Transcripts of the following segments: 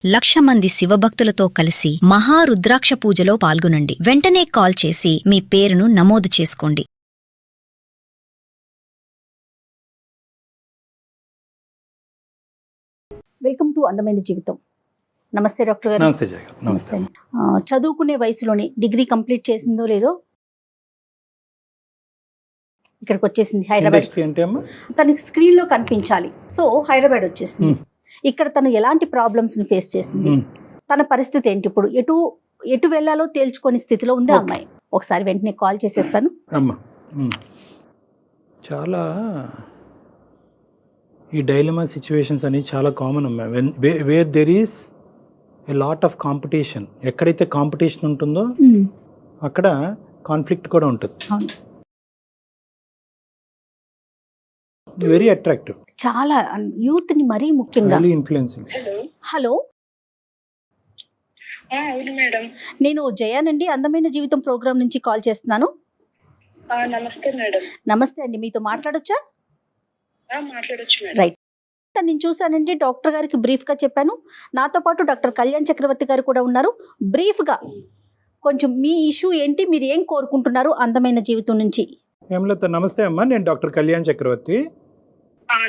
1,00,000 మంది శివభక్తులతో కలిసి మహారుద్రాక్ష పూజలో పాల్గొనండి. వెంటనే కాల్ చేసి మీ పేరును నమోదు చేసుకోండి. వెల్కమ్ టు అందమైన జీవితం. నమస్తే డాక్టర్ గారు. నమస్తే జయ గారు. నమస్తే. చదువుకునే వయసులోనే డిగ్రీ కంప్లీట్ చేసిందో లేదో ఇక్కడికి వచ్చేసింది హైదరాబాద్. ఇండస్ట్రీ అంటే అమ్మా తనకి స్క్రీన్ లో కనిపించాలి, సో హైదరాబాద్ వచ్చేసింది. ఇక్కడ తను ఎలాంటి ప్రాబ్లమ్స్ ని ఫేస్ చేసింది, తన పరిస్థితి ఏంటి, ఇప్పుడు ఎటు వెళ్ళాలో తేల్చుకొని స్థితిలో ఉంది ఆ అమ్మాయి. ఒకసారి వెంటనే కాల్ చేసేస్తాను. అమ్మా చాలా ఈ డైలమా సిచ్యువేషన్స్ అనేవి చాలా కామన్ అమ్మా. Where there is a lot of competition. ఎక్కడైతే కాంపిటీషన్ ఉంటుందో అక్కడ కాన్ఫ్లిక్ట్ కూడా ఉంటుంది. వెరీ అట్రాక్టివ్, చాలా యూత్ ని మరీ ముఖ్యంగా ఇన్ఫ్లుయెన్సింగ్. హలో అవును మేడం. నేను జయానండి, అందమైన జీవితం ప్రోగ్రామ్ నుంచి కాల్ చేస్తున్నాను. నమస్తే మేడం. నమస్తే అండి, మీతో మాట్లాడొచ్చా? మాట్లాడొచ్చు మేడం. రైట్, నేను చూసానండి, డాక్టర్ గారికి బ్రీఫ్ గా చెప్పాను. నాతో పాటు డాక్టర్ కళ్యాణ్ చక్రవర్తి గారు కూడా ఉన్నారు. బ్రీఫ్ గా కొంచెం మీ ఇష్యూ ఏంటి, మీరు ఏం కోరుకుంటున్నారు అందమైన జీవితం నుంచి? హేమలత నమస్తే అమ్మా, నేను డాక్టర్ కళ్యాణ్ చక్రవర్తి.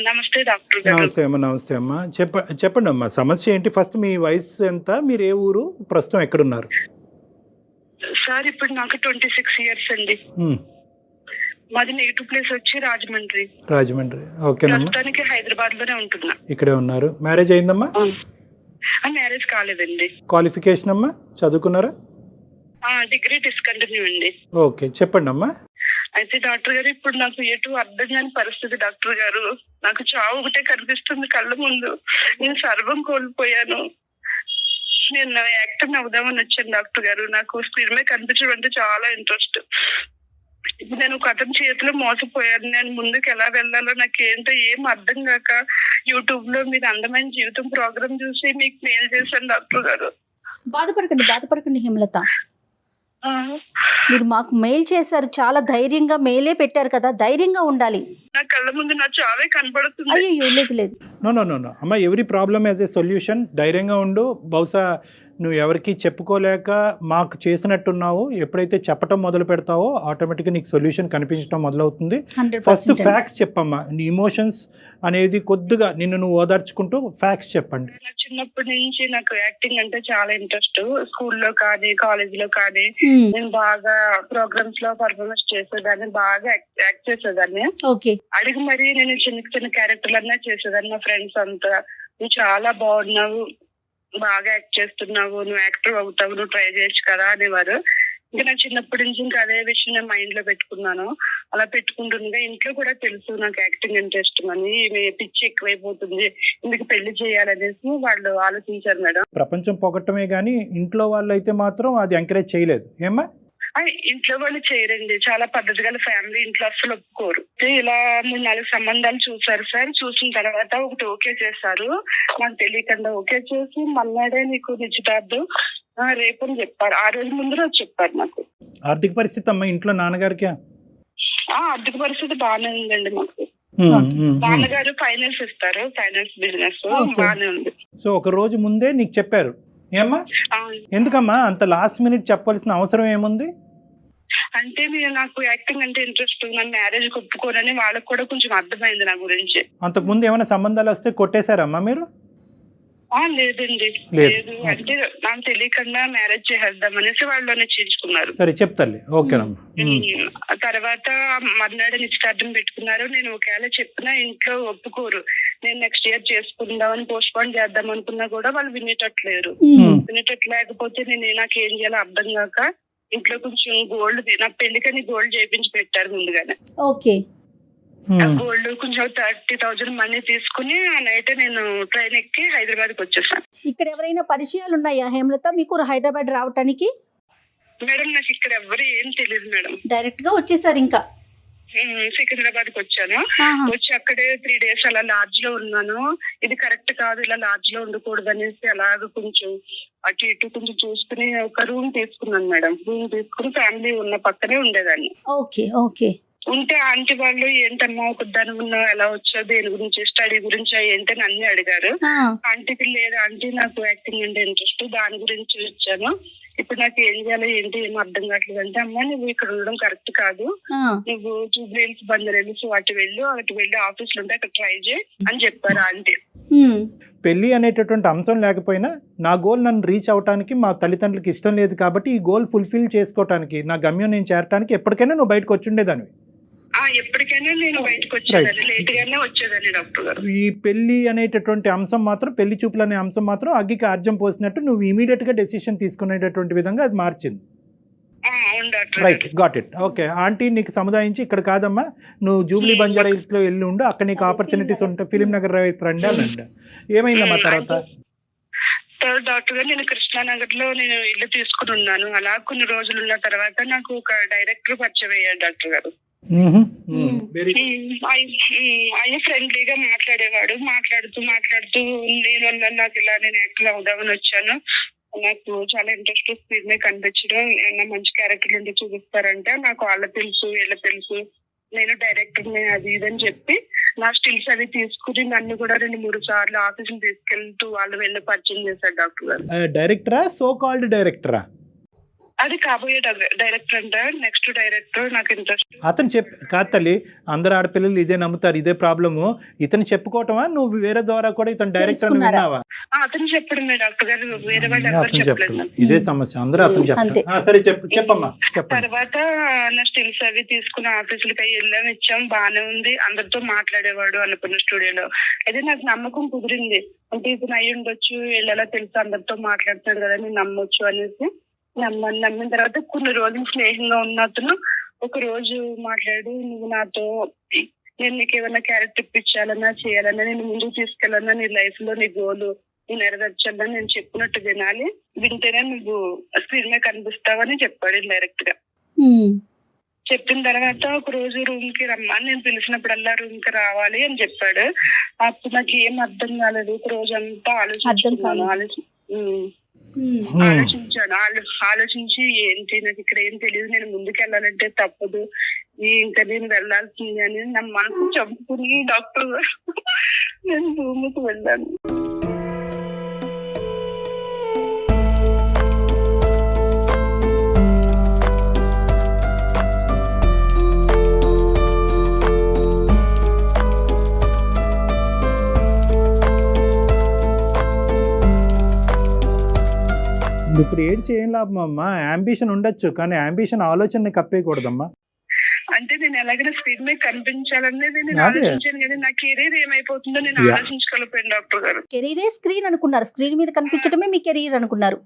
నమస్తే డాక్టర్ గారు. నమస్తే అమ్మా. నమస్తే అమ్మా. చెప్పండి అమ్మా, సమస్య ఏంటి? ఫస్ట్ మీ వయసు ఎంత, మీరు ఏ ఊరు, ప్రస్తుతం ఎక్కడున్నారు? సార్ ఇప్పుడు నాకు 26 ఇయర్స్ అండి. మాది నెగిటివ్ ప్లేస్ వచ్చి రాజమండ్రి. రాజమండ్రి, ఓకేనమ్మా. ప్రస్తుతానికి హైదరాబాద్ లోనే ఉంటున్నా. ఇక్కడే ఉన్నారు. మ్యారేజ్ అయిందమ్మా? మ్యారేజ్ కాలేదండి. క్వాలిఫికేషన్ అమ్మా, చదువుకున్నారా? డిగ్రీ డిస్కంటిన్యూ అండి. ఓకే, చెప్పండి అమ్మా. అయితే డాక్టర్ గారు ఇప్పుడు నాకు ఎటు అర్థం కాని పరిస్థితి డాక్టర్ గారు. నాకు చావు ఒకటే కనిపిస్తుంది కళ్ళ ముందు. నేను సర్వం కోల్పోయాను. నేను యాక్టర్ అవుదామని వచ్చాను డాక్టర్ గారు. నాకు స్క్రీన్ మీద కనిపించడం అంటే చాలా ఇంట్రెస్ట్. ఇప్పుడు నేను ఒక అతని చేతిలో మోసపోయాను. నేను ముందుకు ఎలా వెళ్ళాలో నాకు ఏంటో ఏం అర్థం కాక యూట్యూబ్ లో మీరు అందమైన జీవితం ప్రోగ్రామ్ చూసి మీకు మెయిల్ చేశాను డాక్టర్ గారు. బాధపడకండి హేమలత, మీరు మాకు మెయిల్ చేశారు, చాలా ధైర్యంగా మెయిలే పెట్టారు కదా, ధైర్యంగా ఉండాలి. నా కళ్ళ ముందు నా చావే కనబడుతుంది. అయ్యో లేదు. నో అమ్మా, every problem as a solution. ధైర్యంగా ఉండు. బహుశా నువ్వు ఎవరికి చెప్పుకోలేక మాకు చేసినట్టున్నావు. ఎప్పుడైతే చెప్పటం మొదలు పెడతావో ఆటోమేటిక్గా నీకు సొల్యూషన్ కనిపించడం మొదలవుతుంది. ఫస్ట్ ఫ్యాక్ట్స్ చెప్పమ్మా. నీ ఇమోషన్స్ అనేది కొద్దిగా నిన్ను నువ్వు ఓదార్చుకుంటూ ఫ్యాక్ట్స్ చెప్పండి. చిన్నప్పటి నుంచి నాకు యాక్టింగ్ అంటే చాలా ఇంట్రెస్ట్. స్కూల్లో కానీ కాలేజ్ లో కానీ నేను బాగా ప్రోగ్రామ్స్ లో పర్ఫార్మెన్స్ చేసేదాన్ని, బాగా యాక్ట్ చేసేదాన్ని. అడిగి మరి నేను చిన్న క్యారెక్టర్లన్నా చేసేదాన్ని. మా ఫ్రెండ్స్ అంతా నువ్వు చాలా బాగున్నావు, బాగా యాక్ట్ చేస్తున్నావు, నువ్వు యాక్టర్ అవుతావు, నువ్వు ట్రై చేయొచ్చు కదా అనేవారు. ఇంకా నాకు చిన్నప్పటి నుంచి ఇంకా అదే విషయం నేను మైండ్ లో పెట్టుకున్నాను. అలా పెట్టుకుంటుండగా ఇంట్లో కూడా తెలుసు నాకు యాక్టింగ్ అంటే ఇష్టం అని. పిచ్చి ఎక్కువైపోతుంది, ఇందుకు పెళ్లి చేయాలనేసి వాళ్ళు ఆలోచించారు మేడం. ప్రపంచం పొగట్టమే గానీ ఇంట్లో వాళ్ళు అయితే మాత్రం అది ఎంకరేజ్ చేయలేదు ఏమ్మా? ఇంట్లో వాళ్ళు చేయరండి. చాలా పద్ధతి గల ఫ్యామిలీ, ఇంట్లో అసలు ఒప్పుకోరు. ఇలా 3-4 సంబంధాలు చూసారు సార్. చూసిన తర్వాత ఒకటి ఓకే చేశారు. నాకు తెలియకుండా ఓకే చేసి మన్నాడే నీకు నిశ్చితార్థం రేపు అని చెప్పారు. ఆ రోజు ముందు రోజు చెప్పారు నాకు. ఆర్థిక పరిస్థితి అమ్మా ఇంట్లో నాన్నగారికి? ఆర్థిక పరిస్థితి బాగానే ఉందండి మాకు. నాన్నగారు ఫైనాన్స్ ఇస్తారు, ఫైనాన్స్ బిజినెస్ బాగానే ఉంది. సో ఒక రోజు ముందే నీకు చెప్పారు ఏమ్మా? ఎందుకమ్మా అంత లాస్ట్ మినిట్ చెప్పాల్సిన అవసరం ఏముంది? అంటే నాకు యాక్టింగ్ అంటే ఇంట్రెస్ట్, నా మ్యారేజ్ ఒప్పుకోనని వాళ్ళకి కూడా కొంచెం అర్థమైంది నా గురించి. అంతకు ముందు ఏమైనా సంబంధాలు వస్తే కొట్టేశారమ్మా మీరు? లేదండి, లేదు. అంటే నాకు తెలియకుండా మ్యారేజ్ చేసేద్దాం అనేసి వాళ్ళు నిశ్చయించుకున్నారు. సరే చెప్తారు. ఓకేనమ్మా. తర్వాత మర్నాడు నిశ్చితార్థం పెట్టుకున్నారు. నేను ఒకవేళ చెప్పినా ఇంట్లో ఒప్పుకోరు. నేను నెక్స్ట్ ఇయర్ చేసుకుందామని పోస్ట్ పోన్ చేద్దాం అనుకున్నా కూడా వాళ్ళు వినేటట్లేరు. వినేటట్లేకపోతే నేను నాకేం చేయాలో అర్థం కాక ఇంట్లో కొంచెం గోల్డ్, నా పెళ్లికని గోల్డ్ చేయించి పెట్టారు ముందుగానే. గోల్డ్ కొంచెం 30,000 మనీ తీసుకుని నైట్ నేను ట్రైన్ ఎక్కి హైదరాబాద్ కి వచ్చేసాను. ఇక్కడ ఎవరైనా పరిచయాలు ఉన్నాయా హేమలత మీకు హైదరాబాద్ రావటానికి? మేడం నాకు ఇక్కడ ఎవరు ఏం తెలియదు మేడం. డైరెక్ట్ గా వచ్చేసారు. ఇంకా సికింద్రాబాద్ కి వచ్చాను. వచ్చి అక్కడే 3 days అలా లాడ్జ్ లో ఉన్నాను. ఇది కరెక్ట్ కాదు, ఇలా లాడ్జ్ లో ఉండకూడదు అనేసి అలాగ కొంచెం అటు ఇటు కొంచెం చూసుకుని ఒక రూమ్ తీసుకున్నాను మేడం. రూమ్ తీసుకుని ఫ్యామిలీ ఉన్న పక్కనే ఉండేదాన్ని. ఓకే. ఉంటే ఆంటీ వాళ్ళు ఏంటమ్మా ఒకదాని ఉన్నావు, ఎలా వచ్చావు, దేని గురించి, స్టడీ గురించి ఏంటి అని అన్ని అడిగారు. ఆంటీకి లేదు ఆంటీ, నాకు యాక్టింగ్ అంటే ఇంట్రెస్ట్, దాని గురించి వచ్చాను, ఇప్పుడు నాకు ఏం చేయాలి ఏంటి ఏం అర్థం కావట్లేదు అంటే, అమ్మా నువ్వు ఇక్కడ ఉండడం కరెక్ట్ కాదు, నువ్వు జూబ్లీహిల్స్, బంజారాహిల్స్ అటు వెళ్ళి ఆఫీసులు ఉంటే అక్కడ ట్రై చేయి అని చెప్పారు ఆంటీ. పెళ్లి అనేటటువంటి అంశం లేకపోయినా నా గోల్ నన్ను రీచ్ అవడానికి మా తల్లిదండ్రులకి ఇష్టం లేదు కాబట్టి ఈ గోల్ ఫుల్ఫిల్ చేసుకోవడానికి, నా గమ్యం నేను చేరడానికి ఎప్పటికైనా నువ్వు బయటకు వచ్చుండేదాన్ని. ఎప్పటికైనా నేను బయటకు వచ్చేదాన్ని, లేట్ గానే వచ్చేదాన్ని డాక్టర్ గారు. ఈ పెళ్లి అనేటటువంటి అంశం మాత్రం, పెళ్లి చూపులు అనే అంశం మాత్రం అగ్గికి ఆర్జం పోసినట్టు నువ్వు ఇమీడియట్ గా డెసిషన్ తీసుకునేటటువంటి విధంగా అది మార్చింది. Right, got it. Okay, aunty నీకు సముదాయించి ఇక్కడ కాదమ్మా నువ్వు జూబ్లీ బంజారాహిల్స్ లో వెళ్ళి ఉండు, అక్కడ నీకు ఆపర్చునిటీస్ ఉంటాయి, ఫిలిం నగర్ రండి అనండి. ఏమైందమ్మా తర్వాత? డాక్టర్ గారు నేను కృష్ణానగర్ లో నేను ఇల్లు తీసుకుని ఉన్నాను. అలా కొన్ని రోజులు ఉన్న తర్వాత నాకు ఒక డైరెక్టర్ పరిచయం అయ్యాడు డాక్టర్ గారు. ఆయన ఫ్రెండ్లీగా మాట్లాడేవాడు. మాట్లాడుతూ నేను నాకు ఇలా నేను యాక్టర్ అవుదామని వచ్చాను, నాకు చాలా ఇంట్రెస్ట్ స్క్రీన్ మీద కనిపించడం, ఏమన్నా మంచి క్యారెక్టర్ నుండి చూపిస్తారంటే, నాకు వాళ్ళ తెలుసు వీళ్ళ తెలుసు, నేను డైరెక్టర్ అది ఇదని చెప్పి నా స్టిల్స్ అవి తీసుకుని నన్ను కూడా 2-3 సార్లు ఆఫీసులు తీసుకెళ్తూ వాళ్ళు వెళ్ళి పరిచయం చేశారు డాక్టర్ గారు. డైరెక్టరా, సో కాల్డ్ డైరెక్టరా? అది కాబోయే డైరెక్టర్ అంట, నెక్స్ట్ డైరెక్టర్. నాకు ఇంట్రెస్ట్. అతను కాదు తల్లి, అందరు ఆడపిల్లలు ఇదే నమ్ముతారు, ఇదే ప్రాబ్లము. ఇతను చెప్పుకోవటమా, నువ్వు వేరే ద్వారా కూడా ఇతను డైరెక్టర్ విన్నావా? అతను చెప్పడమే డాక్టర్ గారు, వేరే వాళ్ళు ఎవరు చెప్పలేదు. ఇదే సమస్య, అందరూ అతను చెప్తారు. సరే చెప్పమ్మా. తర్వాత నా స్టిల్స్ అవి తీసుకుని ఆఫీసులకి వెళ్ళాం, ఇచ్చాం, బాగానే ఉంది, అందరితో మాట్లాడేవాడు అనుకున్న స్టూడియోలో. అయితే నాకు నమ్మకం కుదిరింది, అంటే ఇతను అయ్యి ఉండొచ్చు, వీళ్ళలా తెలుసు, అందరితో మాట్లాడుతాడు కదా, నేను నమ్మొచ్చు అనేసి నమ్మిన తర్వాత కొన్ని రోజులు స్నేహంగా ఉన్న అతను ఒక రోజు మాట్లాడి, నువ్వు నాతో, నేను నీకు ఏమైనా క్యారెక్టర్ ఇప్పించాలన్నా చేయాలన్నా, నేను ముందుకు తీసుకెళ్ళాలన్నా, నీ లైఫ్ లో నీ గోలు నువ్వు నెరవేర్చాలన్నా నేను చెప్పినట్టు వినాలి, వింటేనే నువ్వు స్క్రీన్ మీద కనిపిస్తావని చెప్పాడు డైరెక్ట్ గా. చెప్పిన తర్వాత ఒక రోజు రూమ్ కి రమ్మని, నేను పిలిచినప్పుడల్లా రూమ్ కి రావాలి అని చెప్పాడు. అప్పుడు నాకు ఏం అర్థం కాలేదు, ఒక రోజు అంతా ఆలోచించి ఏంటి నాకు ఇక్కడ ఏం తెలియదు, నేను ముందుకు వెళ్ళాలంటే తప్పదు, ఇంకా నేను వెళ్ళాల్సింది అని నా మనసు చంపుకుని డాక్టర్ నేను రూమ్కి వెళ్ళాను. ఇప్పుడు ఏం చేయం లాభం అమ్మా, అంబిషన్ ఉండొచ్చు కానీ అంబిషన్ ఆలోచన కప్పేయకూడదమ్మా. అంటే నేను ఎలాగైనా స్క్రీన్ మీద కనిపించాలనేది నేను ఆలోచించాను, కానీ నా కెరీర్ ఏమైపోతుందో నేను ఆలోచించుకోలేకపోయాను డాక్టర్ గారు. కెరీరే స్క్రీన్ అనుకున్నారు, స్క్రీన్ మీద కనిపించడమే మీ కెరీర్ అనుకున్నారు.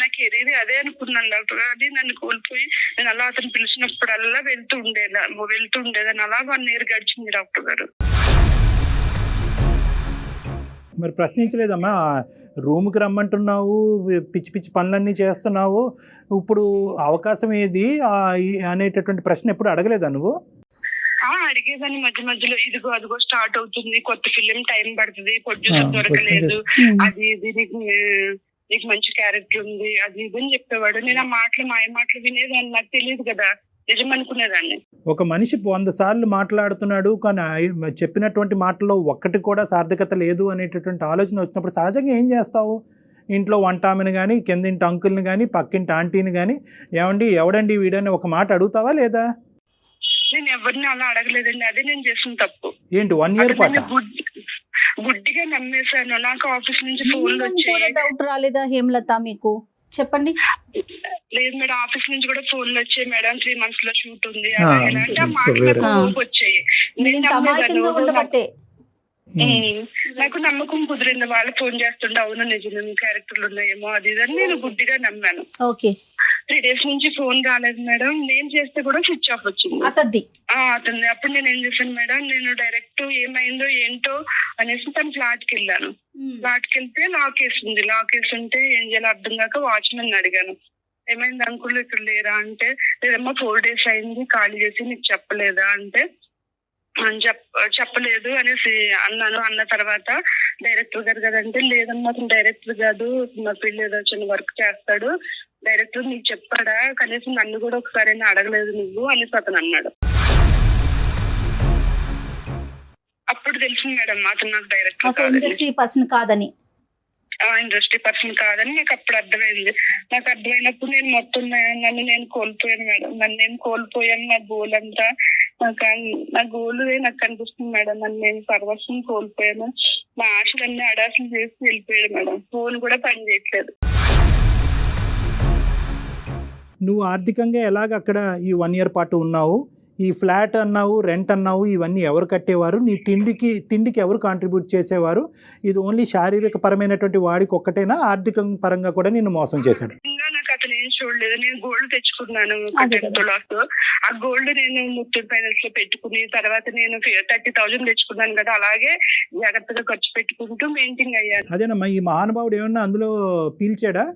నా కెరీర్ అదే అనుకున్నాను డాక్టర్ గారు. అది నన్ను కోల్పోయి నేను అలా అతను పిలిచినప్పుడల్లా వెళ్తూ ఉండేదాన్ని. అలా 1 year గడిచింది డాక్టర్ గారు. మరి ప్రశ్నించలేదమ్మా, రూమ్కి రమ్మంటున్నావు, పిచ్చి పిచ్చి పనులన్నీ చేస్తున్నావు, ఇప్పుడు అవకాశం ఏది అనేటటువంటి ప్రశ్న ఎప్పుడు అడగలేదా నువ్వు? అడిగేదాన్ని మధ్యలో, ఇదిగో అదిగో స్టార్ట్ అవుతుంది, కొత్త ఫిలిం, టైం పడుతుంది, ప్రొడ్యూసర్ దొరకలేదు, అది ఇది, నీకు మంచి క్యారెక్టర్ ఉంది, అది ఇది అని చెప్పేవాడు. నేను ఆ మాటలు మాయ మాటలు వినేదాన్ని, నాకు తెలియదు కదా, నిజం అనుకునేదాన్ని. ఒక మనిషి 100 సార్లు మాట్లాడుతున్నాడు కానీ చెప్పినటువంటి మాటల్లో ఒక్కటి కూడా సార్థకత లేదు అనేటటువంటి ఆలోచన వచ్చినప్పుడు సహజంగా ఏం చేస్తావు? ఇంట్లో వంట ఆమెను కానీ, కిందింటి అంకుల్ని కానీ, పక్కింటి ఆంటీని కానీ, ఏమండి ఎవడండి వీడని ఒక మాట అడుగుతావా లేదా? నేను ఎవరిని అలా అడగలేదండి, అదే నేను చేసిన తప్పు. ఏంటి 1 year పాటు గుడ్డిగా నమ్మేశాను. నాకు ఆఫీస్ నుంచి ఫోన్లు వచ్చాయి. డౌట్ రాలేదా హేమలత మీకు? చెప్పండి. లేదు మేడం, ఆఫీస్ నుంచి కూడా ఫోన్లు వచ్చాయి, మేడం 3 months లో షూట్ ఉంది వచ్చాయి. నాకు నమ్మకం కుదిరింది, వాళ్ళు ఫోన్ చేస్తుండే, అవును నిజమే క్యారెక్టర్లు ఉన్నాయేమో అది ఇదని నేను గుడ్డిగా నమ్మాను. 3 days నుంచి ఫోన్ రాలేదు మేడం, నేను చేస్తే కూడా స్విచ్ ఆఫ్ వచ్చింది అతన్ని. అప్పుడు నేను ఏం చేశాను మేడం, నేను డైరెక్ట్ ఏమైందో ఏంటో అనేసి తన ఫ్లాట్ కి వెళ్ళాను. ఫ్లాట్ కి వెళ్తే లాక్ వేసి ఉంటే ఏం చేయాలో అర్థం కాక వాచ్మెన్ అడిగాను, ఏమైంది అంకుల్ ఇక్కడ లేరా అంటే, లేదమ్మా 4 days అయింది ఖాళీ చేసి నీకు చెప్పలేదా అంటే, చెప్పలేదు అనేసి అన్నాను. అన్న తర్వాత డైరెక్టర్ గారు కదంటే, లేదమ్మా అతను డైరెక్టర్ కాదు, మా పిల్ల ఏదో చిన్న వర్క్ చేస్తాడు, డైరెక్టర్ నీకు చెప్పాడా, కనీసం నన్ను కూడా ఒకసారి అడగలేదు నువ్వు అనేసి అతను అన్నాడు. అప్పుడు తెలిసింది మేడం అతను నాకు డైరెక్ట్ అసలు ఇండస్ట్రీ పర్సన్ కాదని. ఇండస్ట్రీ పర్సన్ కాదని నాకు అప్పుడు అర్థమైంది. నాకు అర్థమైనప్పుడు నేను మొత్తం నన్ను నేను కోల్పోయాను మేడం. నన్ను నేను కోల్పోయాను. నా గోల్ అంతా నా గోల్ నాకు కనిపిస్తుంది మేడం. నన్ను నేను సర్వస్వం కోల్పోయాను. నా ఆశలన్నీ అడాసలు చేసి వెళ్ళిపోయాడు మేడం. ఫోన్ కూడా పని చేయట్లేదు. నువ్వు ఆర్థికంగా ఎలాగ అక్కడ ఈ 1 year పాటు ఉన్నావు? ఈ ఫ్లాట్ అన్నావు, రెంట్ అన్నావు, ఇవన్నీ ఎవరు కట్టేవారు? నీ తిండికి ఎవరు కాంట్రిబ్యూట్ చేసేవారు? ఇది ఓన్లీ శారీరక పరమైనటువంటి వాడికి ఒక్కటేనా, ఆర్థిక పరంగా కూడా నిన్ను మోసం చేశాడు? ఇంకా నాకు అతను ఏం చూడలేదు. నేను గోల్డ్ తెచ్చుకున్నాను. ఆ గోల్డ్ నేను ముత్తూట్ ఫైనాన్స్ లో పెట్టుకుని తర్వాత నేను 30,000 తెచ్చుకున్నాను కదా, అలాగే జాగ్రత్తగా ఖర్చు పెట్టుకుంటూ మెయింటైన్ అయ్యాను. అదేనమ్మా, ఈ మహానుభావుడు ఏమన్నా అందులో పీల్చాడా?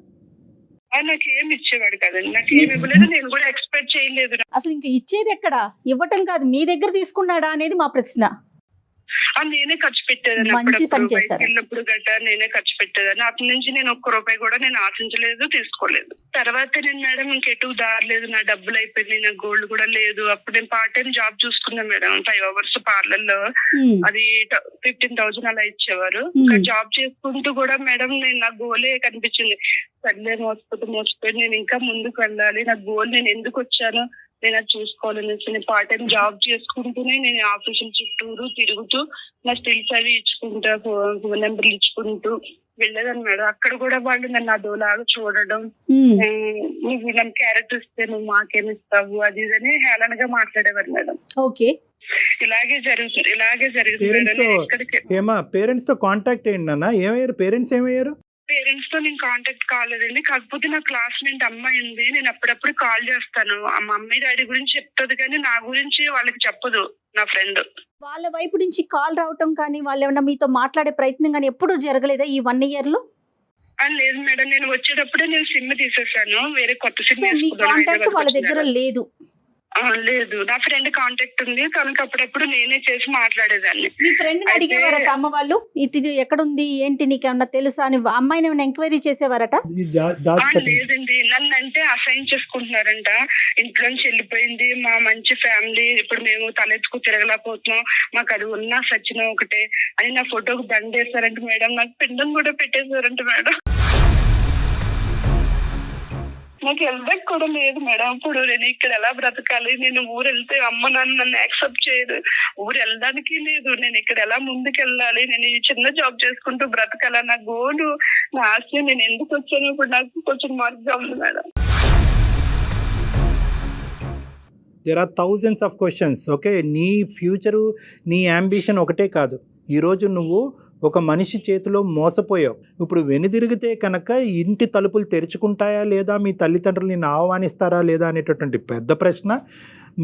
నాకు ఏమి ఇచ్చేవాడు కదండి. నాకు ఏమి ఇవ్వలేదు. నేను కూడా ఎక్స్పెక్ట్ చేయలేదు. అసలు ఇంకా ఇచ్చేది ఎక్కడ? ఇవ్వటం కాదు, మీ దగ్గర తీసుకున్నాడా అనేది మా ప్రశ్న. నేనే ఖర్చు పెట్టేదాన్ని. మంచి పని చేశారు. వెళ్ళినప్పుడు గట్రా నేనే ఖర్చు పెట్టేదాన్ని. అతని నుంచి నేను 1 రూపాయి కూడా నేను ఆశించలేదు, తీసుకోలేదు. తర్వాత నేను మేడం ఇంకెటు దారి లేదు. నా డబ్బులు అయిపోయింది, నా గోల్డ్ కూడా లేదు. అప్పుడు నేను పార్ట్ టైం జాబ్ చూసుకున్నాను మేడం. 5 hours పార్లర్ లో. అది 15,000 అలా ఇచ్చేవారు. జాబ్ చేసుకుంటూ కూడా మేడం నేను నా గోలే కనిపించింది. సర్లే మోసపోయి నేను ఇంకా ముందుకు వెళ్ళాలి. నా గోల్ నేను ఎందుకు వచ్చాను నేను అది చూసుకోవాలని నేను పార్ట్ టైం జాబ్ చేసుకుంటూనే నేను ఆఫీసుల చుట్టూరు తిరుగుతూ నా స్టిల్స్ అవి ఇచ్చుకుంటా, ఫోన్ నెంబర్లు ఇచ్చుకుంటూ వెళ్ళేదాన్ని మేడం. అక్కడ కూడా వాళ్ళు నన్ను అదోలాగా చూడడం, నువ్వు నన్ను క్యారెక్టర్ ఇస్తే నువ్వు మాకేమి ఇస్తావు అది ఇదని హేళనగా మాట్లాడేవారు మేడం. ఓకే, ఇలాగే జరుగుతుంది. పేరెంట్స్ తో కాంటాక్ట్ ఏంటి నాన్న? ఏమయ్యారు పేరెంట్స్? ఏమయ్యారు పేరెంట్స్ తో నేను కాంటాక్ట్ కాలేదండి. కాకపోతే నా క్లాస్మేట్ అమ్మాయి ఉంది. నేను అప్పుడప్పుడు కాల్ చేస్తాను. ఆ మమ్మీ డాడీ గురించి చెప్తుంది కానీ నా గురించి వాళ్ళకి చెప్పదు. నా ఫ్రెండ్ వాళ్ళ వైపు నుంచి కాల్ రావటం కానీ వాళ్ళు ఏమన్నా మీతో మాట్లాడే ప్రయత్నం కానీ ఎప్పుడు జరగలేదా ఈ 1 year లో? లేదు మేడం, నేను వచ్చేటప్పుడే నేను సిమ్ తీసేసాను. వేరే కొత్త సిమ్ మీ కాంటాక్ట్ వాళ్ళ దగ్గర లేదు? లేదు, నా ఫ్రెండ్ కాంటాక్ట్ ఉంది. కనుక అప్పుడప్పుడు నేనే చేసి మాట్లాడేదాన్ని. మీ ఫ్రెండ్ అడిగేవారట అమ్మ వాళ్ళు, ఇది ఎక్కడుంది ఏంటి నీకేమన్నా తెలుసా అని అమ్మాయిని ఏమైనా ఎంక్వైరీ చేసేవారట? లేదండి, నన్ను అంటే అసైన్ చేసుకుంటున్నారంట. ఇంట్లోంచి వెళ్ళిపోయింది, మా మంచి ఫ్యామిలీ, ఇప్పుడు మేము తలెత్తుకు తిరగలేకపోతున్నాం, మాకు అది ఉన్నా సచిన ఒకటే అని నా ఫోటోకి దండేశారంట మేడం. నాకు పిండం కూడా పెట్టేశారంట మేడం. నాకు వెళ్ళడానికి కూడా లేదు మేడం. ఇప్పుడు నేను ఇక్కడ ఎలా బ్రతకాలి? నేను ఊరు వెళ్తే అమ్మ నాన్న నన్ను యాక్సెప్ట్ చేయదు. ఊరు వెళ్ళడానికి లేదు. నేను ఇక్కడ ఎలా ముందుకు వెళ్ళాలి? నేను ఈ చిన్న జాబ్ చేసుకుంటూ బ్రతకాల? నా గోలు, నా ఆశ, నేను ఎందుకు వచ్చాను ఇప్పుడు నాకు కొంచెం మార్పుగా ఉంది madam. There are thousands of questions. Okay, నీ ఫ్యూచరు, నీ యాంబిషన్ ఒకటే కాదు. ఈరోజు నువ్వు ఒక మనిషి చేతిలో మోసపోయావు. ఇప్పుడు వెనుదిరిగితే కనుక ఇంటి తలుపులు తెరుచుకుంటాయా లేదా, మీ తల్లిదండ్రులు నిన్ను ఆహ్వానిస్తారా లేదా అనేటటువంటి పెద్ద ప్రశ్న.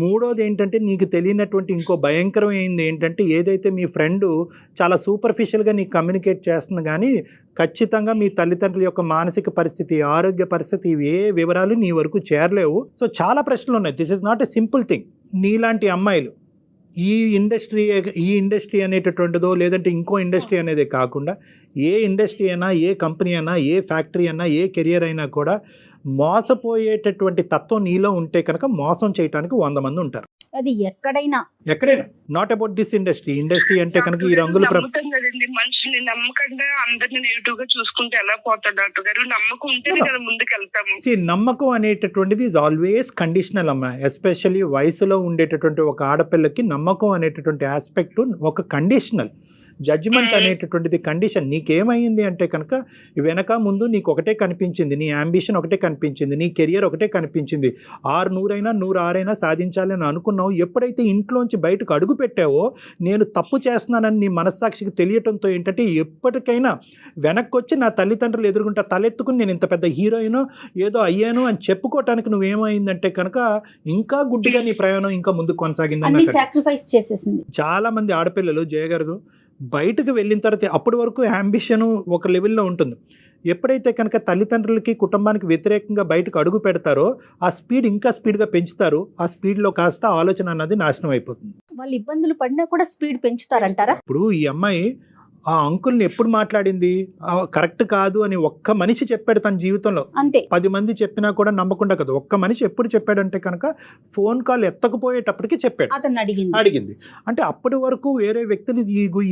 మూడోది ఏంటంటే, నీకు తెలియనటువంటి ఇంకో భయంకరమైంది ఏంటంటే, ఏదైతే మీ ఫ్రెండు చాలా సూపర్ఫిషియల్గా నీకు కమ్యూనికేట్ చేస్తుంది కానీ ఖచ్చితంగా మీ తల్లిదండ్రుల యొక్క మానసిక పరిస్థితి, ఆరోగ్య పరిస్థితి, ఏ వివరాలు నీ వరకు చేరలేవు. సో చాలా ప్రశ్నలు ఉన్నాయి. This is not a simple thing. నీలాంటి అమ్మాయిలు ఈ ఇండస్ట్రీ అనేటటువంటిదో లేదంటే ఇంకో ఇండస్ట్రీ అనేది కాకుండా ఏ ఇండస్ట్రీ అయినా, ఏ కంపెనీ అయినా, ఏ ఫ్యాక్టరీ అయినా, ఏ కెరియర్ అయినా కూడా మోసపోయేటటువంటి తత్వం నీలో ఉంటే కనుక మోసం చేయడానికి 100 మంది ఉంటారు. అది ఎక్కడైనా నాట్ అబౌట్ దిస్ ఇండస్ట్రీ అంటే కనుక ఈ రంగులు కదండి. మనుషుల్ని నమ్మకంగా అందరిని నెగిటివ్ గా చూసుకుంటే ఎలా పోతాడు డాక్టర్ గారు? నమ్మకం ఉంటేనే కదా ముందుకు వెళ్తాము. నమ్మకం అనేటటువంటిది ఈజ్ ఆల్వేస్ కండిషనల్ అమ్మా. ఎస్పెషల్లీ వయసులో ఉండేటటువంటి ఒక ఆడపిల్లకి నమ్మకం అనేటటువంటి ఆస్పెక్ట్ ఒక కండిషనల్. జడ్జిమెంట్ అనేటటువంటిది కండిషన్. నీకేమైంది అంటే కనుక వెనక ముందు నీకు ఒకటే కనిపించింది, నీ అంబిషన్ ఒకటే కనిపించింది, నీ కెరియర్ ఒకటే కనిపించింది. 100 అయినా 106 సాధించాలని అనుకున్నావు. ఎప్పుడైతే ఇంట్లోంచి బయటకు అడుగు పెట్టావో, నేను తప్పు చేస్తున్నానని నీ మనస్సాక్షికి తెలియటంతో ఏంటంటే ఎప్పటికైనా వెనక్కి వచ్చి నా తల్లిదండ్రులు ఎదురుగుంటా తలెత్తుకుని నేను ఇంత పెద్ద హీరోయినో ఏదో అయ్యాను అని చెప్పుకోవటానికి నువ్వేమైందంటే కనుక ఇంకా గుడ్డిగా నీ ప్రయాణం ఇంకా ముందుకు కొనసాగిందని సాక్రిఫైస్ చేసేసింది. చాలా మంది ఆడపిల్లలు జయగారు బయటకు వెళ్ళిన తర్వాత అప్పటి వరకు అంబిషన్ ఒక లెవెల్లో ఉంటుంది. ఎప్పుడైతే కనుక తల్లిదండ్రులకి కుటుంబానికి వ్యతిరేకంగా బయటకు అడుగు పెడతారో ఆ స్పీడ్ ఇంకా స్పీడ్గా పెంచుతారు. ఆ స్పీడ్లో కాస్త ఆలోచన అన్నది నాశనం అయిపోతుంది. వాళ్ళు ఇబ్బందులు పడినా కూడా స్పీడ్ పెంచుతారంటారా? ఇప్పుడు ఈ అమ్మాయి ఆ అంకుల్ని ఎప్పుడు మాట్లాడింది? కరెక్ట్ కాదు అని ఒక్క మనిషి చెప్పాడు తన జీవితంలో. అంతే. 10 మంది చెప్పినా కూడా నమ్మకుండా కదా, ఒక్క మనిషి ఎప్పుడు చెప్పాడంటే కనుక ఫోన్ కాల్ ఎత్తకపోయేటప్పటికి చెప్పాడు, అతను అడిగింది. అంటే అప్పటి వరకు వేరే వ్యక్తిని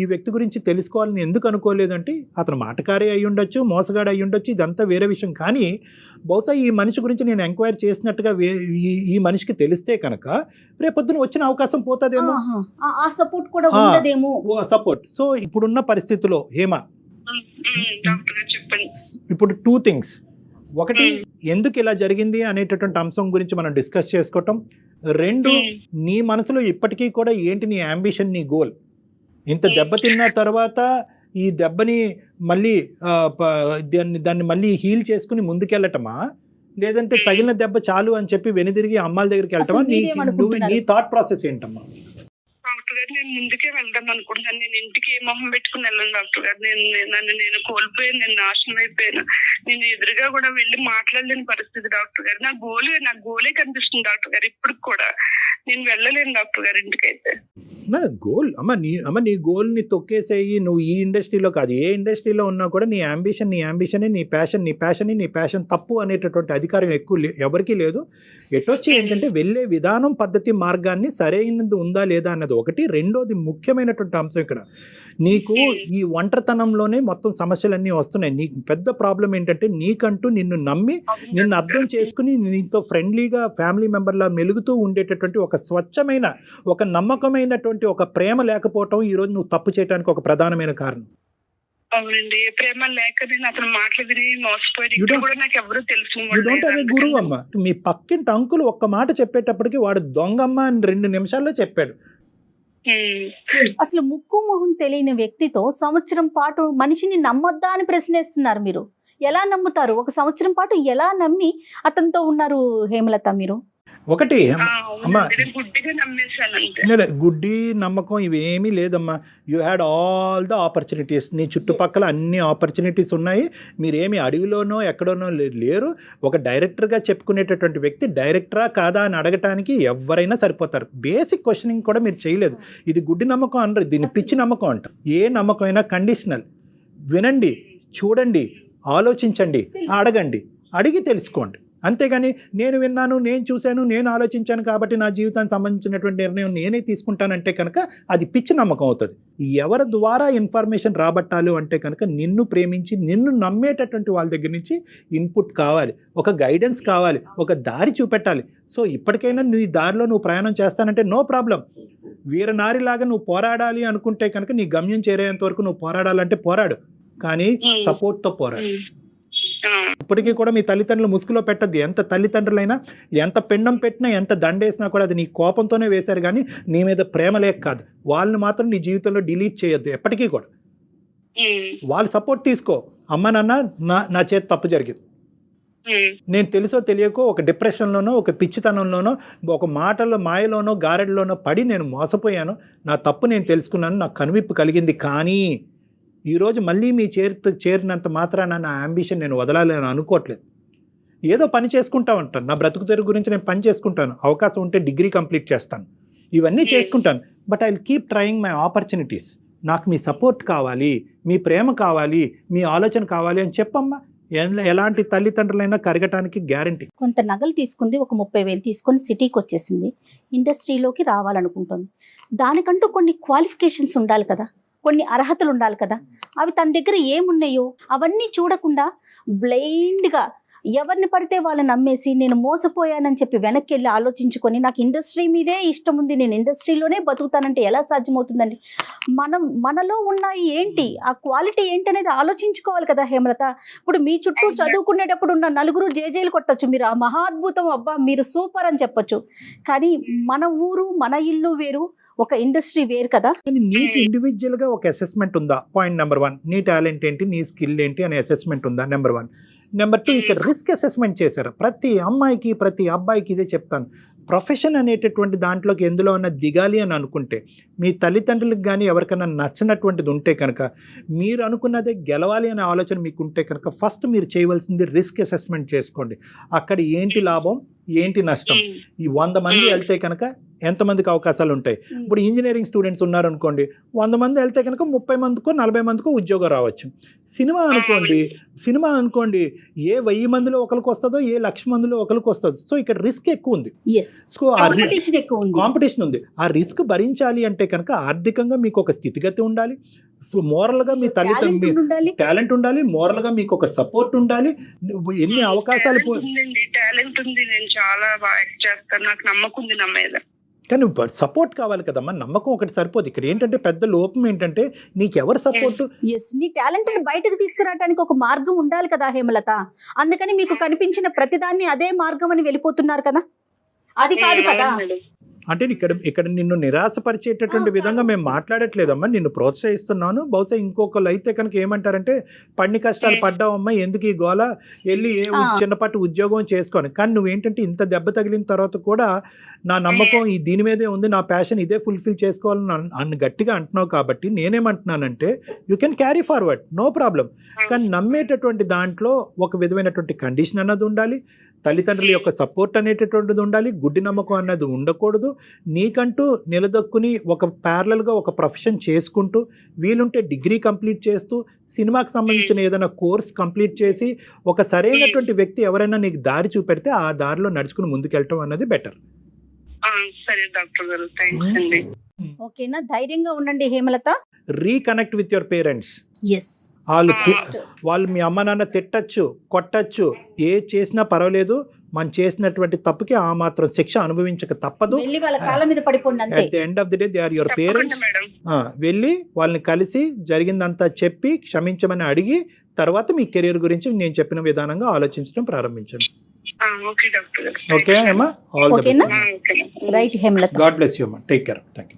ఈ వ్యక్తి గురించి తెలుసుకోవాలని ఎందుకు అనుకోలేదంటే అతను మాటకారే అయి ఉండొచ్చు, మోసగాడు అయి ఉండొచ్చు, ఇదంతా వేరే విషయం. కానీ బహుశా ఈ మనిషి గురించి నేను ఎంక్వైరీ చేసినట్టుగా ఈ మనిషికి తెలిస్తే కనుక రేపొద్దున వచ్చిన అవకాశం పోతుందేమో, ఆ సపోర్ట్ కూడా ఉండదేమో. సపోర్ట్. సో ఇప్పుడున్న పరిస్థితిలో హేమ, డాక్టర్ గారు చెప్పండి. ఇప్పుడు 2 థింగ్స్. ఒకటి, ఎందుకు ఇలా జరిగింది అనేటటువంటి అంశం గురించి మనం డిస్కస్ చేసుకోవటం. 2, నీ మనసులో ఇప్పటికీ కూడా ఏంటి నీ అంబిషన్, నీ గోల్. ఇంత దెబ్బతిన్న తర్వాత ఈ దెబ్బని మళ్ళీ దాన్ని మళ్ళీ హీల్ చేసుకుని ముందుకెళ్ళటమా, లేదంటే తగిలిన దెబ్బ చాలు అని చెప్పి వెనుదిరిగి అమ్మాల దగ్గరికి వెళ్ళటమా? నీ థాట్ ప్రాసెస్ ఏంటమ్మా? డాక్టర్ గారు నేను ముందుకే వెళ్దాం అనుకుంటున్నాను. నేను ఇంటికి ఏ మొహం పెట్టుకుని వెళ్ళను డాక్టర్ గారు. నేను కోల్పోయాను, నేను నాశనం అయిపోయాను. నేను ఎదురుగా కూడా వెళ్ళి మాట్లాడలేని పరిస్థితి డాక్టర్ గారు. నా గోలే కనిపిస్తుంది డాక్టర్ గారు. ఇప్పుడు కూడా నేను వెళ్ళలేను డాక్టర్ గారు ఇంటికైతే. గోల్ నీ గోల్ని తొక్కేసేయి. నువ్వు ఈ ఇండస్ట్రీలో కాదు, ఏ ఇండస్ట్రీలో ఉన్నా కూడా నీ అంబిషన్ నీ ప్యాషన్ తప్పు అనేటటువంటి అధికారం ఎక్కువ ఎవరికీ లేదు. ఎటొచ్చి ఏంటంటే వెళ్ళే విధానం, పద్ధతి, మార్గాన్ని సరైనది ఉందా లేదా అన్నది ఒకటి. రెండోది ముఖ్యమైనటువంటి అంశం ఇక్కడ, నీకు ఈ ఒంటరితనంలోనే మొత్తం సమస్యలన్నీ వస్తున్నాయి. నీకు పెద్ద ప్రాబ్లం ఏంటంటే నీకంటూ నిన్ను నమ్మి, నిన్ను అర్థం చేసుకుని, నీతో ఫ్రెండ్లీగా ఫ్యామిలీ మెంబర్లా మెలుగుతూ ఉండేటటువంటి ఒక స్వచ్ఛమైన, ఒక నమ్మకమైనటువంటి ఒక ప్రేమ లేకపోవటం ఈరోజు నువ్వు తప్పు చేయడానికి ఒక ప్రధానమైన కారణం. అవునండి, ప్రేమ లేక నేను అతను మాటలు విని మోసపోయి కూడా నాకు ఎవరు తెలుసు. గురువు అమ్మ, మీ పక్కింటి అంకుల్ ఒక్క మాట చెప్పేటప్పటికి వాడు దొంగమ్మ అని 2 నిమిషాల్లో చెప్పాడు. అసలు ముక్కు మొహం తెలియని వ్యక్తితో సంవత్సరం పాటు మనిషిని నమ్మొద్దా అని ప్రశ్నిస్తున్నారు మీరు. ఎలా నమ్ముతారు? 1 సంవత్సరం పాటు ఎలా నమ్మి అతనితో ఉన్నారు హేమలత మీరు? ఒకటి అమ్మా, గుడ్డి నమ్మకం ఇవేమీ లేదమ్మా. You had all the opportunities. నీ చుట్టుపక్కల అన్ని ఆపర్చునిటీస్ ఉన్నాయి. మీరేమి అడవిలోనో ఎక్కడోనో లేరు. ఒక డైరెక్టర్గా చెప్పుకునేటటువంటి వ్యక్తి డైరెక్టరా కాదా అని అడగటానికి ఎవరైనా సరిపోతారు. బేసిక్ క్వశ్చనింగ్ కూడా మీరు చేయలేదు. ఇది గుడ్డి నమ్మకం అనరు, దీన్ని పిచ్చి నమ్మకం అంట. ఏ నమ్మకం అయినా కండిషనల్. వినండి, చూడండి, ఆలోచించండి, అడగండి, అడిగి తెలుసుకోండి. అంతేగాని నేను విన్నాను, నేను చూశాను, నేను ఆలోచించాను కాబట్టి నా జీవితానికి సంబంధించినటువంటి నిర్ణయం నేనే తీసుకుంటానంటే కనుక అది పిచ్చి నమ్మకం అవుతుంది. ఎవరి ద్వారా ఇన్ఫర్మేషన్ రాబట్టాలి అంటే కనుక నిన్ను ప్రేమించి నిన్ను నమ్మేటటువంటి వాళ్ళ దగ్గర నుంచి ఇన్పుట్ కావాలి, ఒక గైడెన్స్ కావాలి, ఒక దారి చూపెట్టాలి. సో ఇప్పటికైనా నీ దారిలో నువ్వు ప్రయాణం చేస్తానంటే నో ప్రాబ్లం. వీరనారిలాగా నువ్వు పోరాడాలి అనుకుంటే కనుక నీ గమ్యం చేరేంత వరకు నువ్వు పోరాడాలంటే పోరాడు, కానీ సపోర్ట్తో పోరాడు. ఇప్పటికీ కూడా మీ తల్లిదండ్రులు ముసుగులో పెట్టద్దు. ఎంత తల్లిదండ్రులైనా ఎంత పిండం పెట్టినా ఎంత దండేసినా కూడా అది నీ కోపంతోనే వేశారు, కానీ నీ మీద ప్రేమ లేక కాదు. వాళ్ళని మాత్రం నీ జీవితంలో డిలీట్ చేయొద్దు ఎప్పటికీ కూడా. వాళ్ళ సపోర్ట్ తీసుకో. అమ్మ నాన్న నా చేతి తప్పు జరిగింది, నేను తెలుసో తెలియకో ఒక డిప్రెషన్లోనో, ఒక పిచ్చితనంలోనో, ఒక మాటల్లో మాయలోనో గారెడ్లోనో పడి నేను మోసపోయాను. నా తప్పు నేను తెలుసుకున్నాను, నాకు కనువిప్పు కలిగింది. కానీ ఈరోజు మళ్ళీ మీ చేరినంత మాత్రాన నా అంబిషన్ నేను వదలాలని అనుకోవట్లేదు. ఏదో పని చేసుకుంటా ఉంటాను, నా బ్రతుకు తెరుగు గురించి నేను పని చేసుకుంటాను, అవకాశం ఉంటే డిగ్రీ కంప్లీట్ చేస్తాను, ఇవన్నీ చేసుకుంటాను. But I will keep trying my opportunities. నాకు మీ సపోర్ట్ కావాలి, మీ ప్రేమ కావాలి, మీ ఆలోచన కావాలి అని చెప్పమ్మా. ఎలాంటి తల్లిదండ్రులైనా కరగటానికి గ్యారంటీ. కొంత నగలు తీసుకుంది, ఒక 30,000 తీసుకొని సిటీకి వచ్చేసింది, ఇండస్ట్రీలోకి రావాలనుకుంటుంది. దానికంటూ కొన్ని క్వాలిఫికేషన్స్ ఉండాలి కదా, కొన్ని అర్హతలు ఉండాలి కదా. అవి తన దగ్గర ఏమున్నాయో అవన్నీ చూడకుండా బ్లైండ్గా ఎవరిని పడితే వాళ్ళని నమ్మేసి నేను మోసపోయానని చెప్పి వెనక్కి వెళ్ళి ఆలోచించుకొని నాకు ఇండస్ట్రీ మీదే ఇష్టం ఉంది, నేను ఇండస్ట్రీలోనే బతుకుతానంటే ఎలా సాధ్యమవుతుందండి? మనలో ఉన్నాయి ఏంటి, ఆ క్వాలిటీ ఏంటి అనేది ఆలోచించుకోవాలి కదా హేమలత. ఇప్పుడు మీ చుట్టూ చదువుకునేటప్పుడు ఉన్న నలుగురు జేజేలు కొట్టచ్చు, మీరు ఆ మహాద్భుతం, అబ్బా మీరు సూపర్ అని చెప్పొచ్చు. కానీ మన ఊరు మన ఇల్లు వేరు, ఒక ఇండస్ట్రీ వేరు కదా. నీకు ఇండివిజువల్ గా ఒక అసెస్మెంట్ ఉందా? Point number 1. నీ టాలెంట్ ఏంటి, నీ స్కిల్ ఏంటి అనే అసెస్మెంట్ ఉందా? నెంబర్ 1. నెంబర్ 2, ఇక్కడ రిస్క్ అసెస్మెంట్ చేశారు. ప్రతి అమ్మాయికి ప్రతి అబ్బాయికి ఇదే చెప్తాను. ప్రొఫెషన్ అనేటటువంటి దాంట్లోకి ఎందులో ఉన్న దిగాలి అని అనుకుంటే, మీ తల్లిదండ్రులకు కానీ ఎవరికైనా నచ్చినటువంటిది ఉంటే కనుక, మీరు అనుకున్నదే గెలవాలి అనే ఆలోచన మీకు ఉంటే కనుక ఫస్ట్ మీరు చేయవలసింది రిస్క్ అసెస్మెంట్ చేసుకోండి. అక్కడ ఏంటి లాభం, ఏంటి నష్టం. ఈ 100 మంది వెళ్తే కనుక ఎంతమందికి అవకాశాలు ఉంటాయి. ఇప్పుడు ఇంజనీరింగ్ స్టూడెంట్స్ ఉన్నారనుకోండి, 100 మంది వెళ్తే కనుక 30 మందికో 40 మందికో ఉద్యోగం రావచ్చు. సినిమా అనుకోండి ఏ 1000 మందిలో ఒకరికి వస్తుందో, ఏ 1,00,000 మందిలో ఒకరికి వస్తుంది. సో ఇక్కడ రిస్క్ ఎక్కువ ఉంది. సో కాంపిటీషన్ ఉంది. ఆ రిస్క్ భరించాలి అంటే కనుక ఆర్థికంగా మీకు ఒక స్థితిగతి ఉండాలి, సో మోరల్గా మీ తల్లిదండ్రులు టాలెంట్ ఉండాలి, మోరల్గా మీకు ఒక సపోర్ట్ ఉండాలి. ఎన్ని అవకాశాలు టాలెంట్ ఉంది, నేను చాలా బాగా యాక్ట్ చేస్తాను, నాకు నమ్మకం ఉంది నా మీద. కానీ సపోర్ట్ కావాలి కదమ్మా, నమ్మకం ఒకటి సరిపోదు. ఇక్కడ ఏంటంటే పెద్ద లోపం ఏంటంటే నీకెవరు సపోర్ట్. నీ టాలెంట్ బయటకు తీసుకురావడానికి ఒక మార్గం ఉండాలి కదా హేమలత. అందుకని మీకు కనిపించిన ప్రతిదాన్ని అదే మార్గం అని వెళ్ళిపోతున్నారు కదా, అది కాదు కదా. అంటే ఇక్కడ నిన్ను నిరాశపరిచేటటువంటి విధంగా మేము మాట్లాడట్లేదమ్మా, నిన్ను ప్రోత్సహిస్తున్నాను. బహుశా ఇంకొకళ్ళు అయితే కనుక ఏమంటారంటే పన్ని కష్టాలు పడ్డావమ్మా, ఎందుకు ఈ గోల, వెళ్ళి చిన్నపాటి ఉద్యోగం చేసుకొని. కానీ నువ్వేంటంటే ఇంత దెబ్బ తగిలిన తర్వాత కూడా నా నమ్మకం దీని మీదే ఉంది, నా ప్యాషన్ ఇదే ఫుల్ఫిల్ చేసుకోవాలని గట్టిగా అంటున్నావు. కాబట్టి నేనేమంటున్నానంటే you can carry forward, no problem. కానీ నమ్మేటటువంటి దాంట్లో ఒక విధమైనటువంటి కండిషన్ అన్నది ఉండాలి, తల్లిదండ్రుల యొక్క సపోర్ట్ అనేటటువంటిది ఉండాలి, గుడ్డి నమ్మకం అన్నది ఉండకూడదు. నీకంటూ నిలదొక్కుని ఒక ప్యారలల్గా ఒక ప్రొఫెషన్ చేసుకుంటూ, వీలుంటే డిగ్రీ కంప్లీట్ చేస్తూ, సినిమాకి సంబంధించిన ఏదైనా కోర్స్ కంప్లీట్ చేసి ఒక సరైనటువంటి వ్యక్తి ఎవరైనా నీకు దారి చూపెడితే ఆ దారిలో నడుచుకుని ముందుకెళ్ళటం అన్నది బెటర్. సరే డాక్టర్ గారు, థాంక్స్ అండి. ఓకేనా, ధైర్యంగా ఉండండి Hemalatha. Reconnect with your parents. వాళ్ళు మీ అమ్మ నాన్న తిట్టచ్చు, కొట్టచ్చు, ఏ చేసినా పర్వాలేదు, మనం చేసినటువంటి తప్పుకి ఆ మాత్రం శిక్ష అనుభవించక తప్పదు. At the end of the day they are your parents. వెళ్ళి వాళ్ళని కలిసి జరిగిందంతా చెప్పి క్షమించమని అడిగి తర్వాత మీ కెరీర్ గురించి నేను చెప్పిన విధానంగా ఆలోచించడం ప్రారంభించండి. ఓకే అమ్మా, all the best. Right Hemalatha, God bless you అమ్మా, టేక్ కేర్. థాంక్యూ.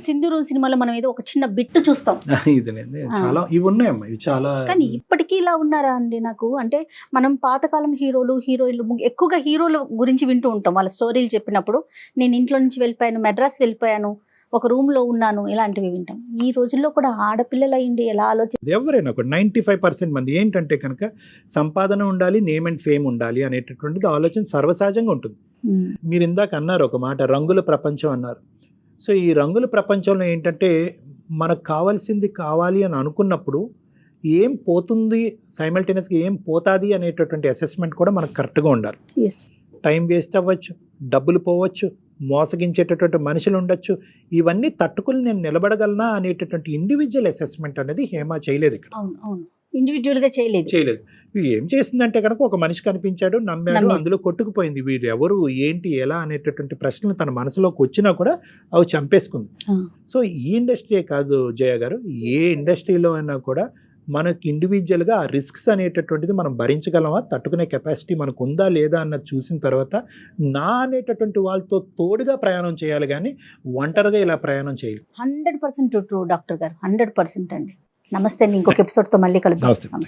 సింధూరు సినిమాలో మనం ఏదో ఒక చిన్న బిట్టు చూస్తాం, చాలా ఇవి ఉన్నాయమ్మా, ఇవి చాలా. కానీ ఇప్పటికీ ఇలా ఉన్నారా అండి? నాకు అంటే మనం పాతకాలం హీరోలు హీరోయిన్లు ఎక్కువగా హీరోల గురించి వింటూ ఉంటాం, వాళ్ళ స్టోరీలు చెప్పినప్పుడు నేను ఇంట్లో నుంచి వెళ్ళిపోయాను, మెడ్రాస్ వెళ్ళిపోయాను, ఒక రూమ్ లో ఉన్నాను, ఇలాంటివి వింటాం. ఈ రోజుల్లో కూడా ఆడపిల్లలు అయ్యింది ఎలా ఎవరైనా ఒక 95% మంది ఏంటంటే కనుక సంపాదన ఉండాలి, నేమ్ అండ్ ఫేమ్ ఉండాలి అనేటటువంటిది ఆలోచన సర్వసహజంగా ఉంటుంది. మీరు ఇందాక అన్నారు ఒక మాట, రంగుల ప్రపంచం అన్నారు. సో ఈ రంగుల ప్రపంచంలో ఏంటంటే మనకు కావాల్సింది కావాలి అని అనుకున్నప్పుడు ఏం పోతుంది, సైమల్టేనియస్గా ఏం పోతుంది అనేటటువంటి అసెస్మెంట్ కూడా మనకు కరెక్ట్గా ఉండాలి. టైం వేస్ట్ అవ్వచ్చు, డబ్బులు పోవచ్చు, మోసగించేటటువంటి మనుషులు ఉండొచ్చు, ఇవన్నీ తట్టుకుని నేను నిలబడగలనా అనేటటువంటి ఇండివిజువల్ అసెస్మెంట్ అనేది హేమ చేయలేదు ఇక్కడ. ఇండివిజువల్గా చేయలేదు. ఏం చేసిందంటే కనుక ఒక మనిషి కనిపించాడు, నమ్మాడు, అందులో కొట్టుకుపోయింది. వీడు ఎవరు, ఏంటి, ఎలా అనేటటువంటి ప్రశ్నలు తన మనసులోకి వచ్చినా కూడా అవి చంపేసుకుంది. సో ఈ ఇండస్ట్రీయే కాదు జయ గారు, ఏ ఇండస్ట్రీలో అయినా కూడా మనకి ఇండివిజువల్గా ఆ రిస్క్స్ అనేటటువంటిది మనం భరించగలమా, తట్టుకునే కెపాసిటీ మనకు ఉందా లేదా అన్నది చూసిన తర్వాత నా అనేటటువంటి వాళ్ళతో తోడుగా ప్రయాణం చేయాలి, కానీ ఒంటరిగా ఇలా ప్రయాణం చేయాలి. 100% ట్రూ డాక్టర్ గారు, 100% అండి. నమస్తే అండి, ఇంకొక ఎపిసోడ్తో మళ్ళీ కలుద్దాం.